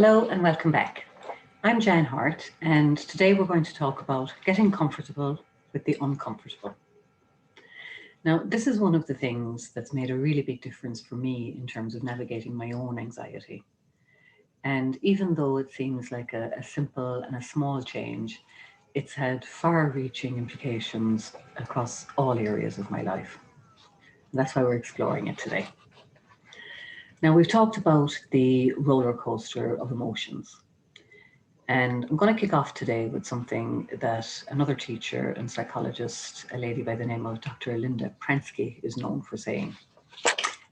Hello and welcome back. I'm Jan Hart, and today we're going to talk about getting comfortable with the uncomfortable. Now, this is one of the things that's made a really big difference for me in terms of navigating my own anxiety. And even though it seems like a simple and a small change, it's had far-reaching implications across all areas of my life. And that's why we're exploring it today. Now, we've talked about the roller coaster of emotions. And I'm going to kick off today with something that another teacher and psychologist, a lady by the name of Dr. Linda Pransky, is known for saying.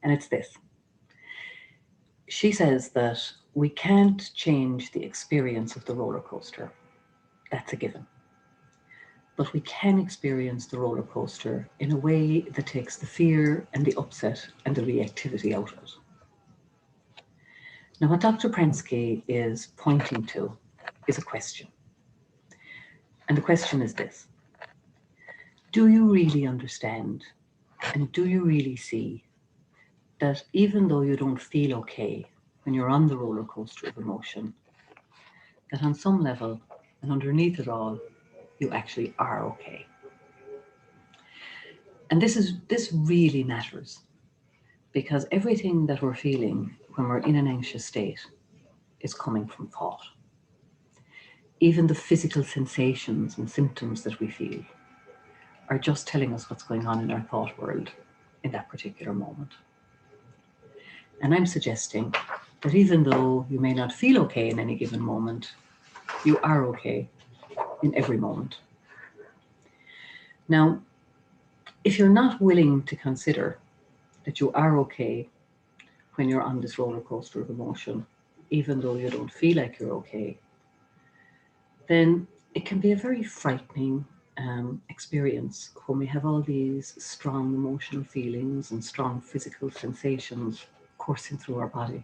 And it's this. She says that we can't change the experience of the roller coaster. That's a given. But we can experience the roller coaster in a way that takes the fear and the upset and the reactivity out of it. Now, what Dr. Pransky is pointing to is a question. And the question is this. Do you really understand and do you really see that even though you don't feel okay when you're on the roller coaster of emotion, that on some level and underneath it all, you actually are okay? And this really matters because everything that we're feeling when we're in an anxious state is coming from thought. Even the physical sensations and symptoms that we feel are just telling us what's going on in our thought world in that particular moment. And I'm suggesting that even though you may not feel okay in any given moment, you are okay in every moment. Now, if you're not willing to consider that you are okay when you're on this roller coaster of emotion, even though you don't feel like you're okay, then it can be a very frightening experience when we have all these strong emotional feelings and strong physical sensations coursing through our body.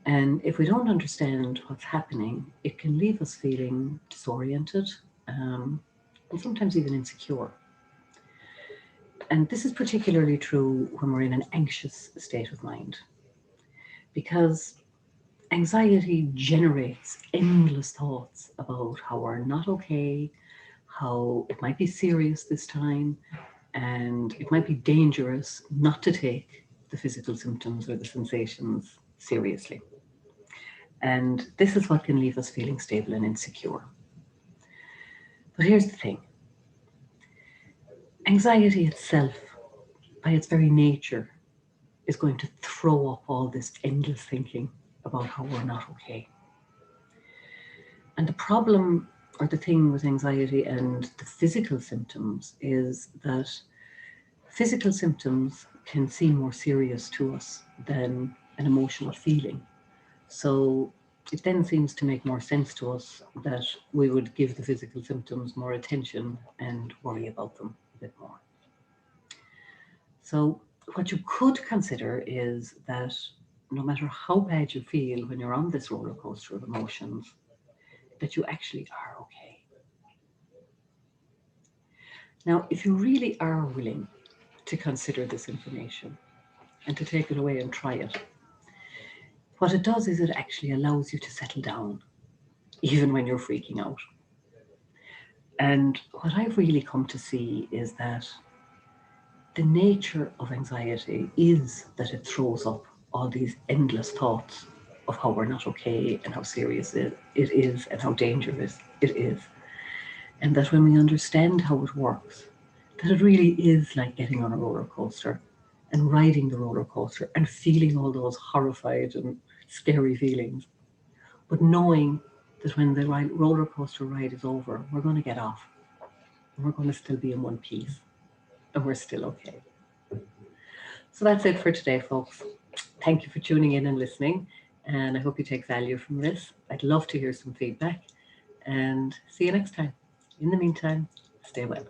And if we don't understand what's happening, it can leave us feeling disoriented and sometimes even insecure. And this is particularly true when we're in an anxious state of mind, because anxiety generates endless thoughts about how we're not okay, how it might be serious this time, and it might be dangerous not to take the physical symptoms or the sensations seriously. And this is what can leave us feeling stable and insecure. But here's the thing. Anxiety itself, by its very nature, is going to throw up all this endless thinking about how we're not okay. And the problem or the thing with anxiety and the physical symptoms is that physical symptoms can seem more serious to us than an emotional feeling. So it then seems to make more sense to us that we would give the physical symptoms more attention and worry about them a bit more. So what you could consider is that no matter how bad you feel when you're on this roller coaster of emotions, that you actually are okay. Now, if you really are willing to consider this information and to take it away and try it, what it does is it actually allows you to settle down, even when you're freaking out. And what I've really come to see is that the nature of anxiety is that it throws up all these endless thoughts of how we're not okay and how serious it is and how dangerous it is. And that when we understand how it works, that it really is like getting on a roller coaster and riding the roller coaster and feeling all those horrified and scary feelings. But knowing that when the roller coaster ride is over, we're going to get off and we're going to still be in one piece and we're still okay. So that's it for today, folks. Thank you for tuning in and listening. And I hope you take value from this. I'd love to hear some feedback and see you next time. In the meantime, stay well.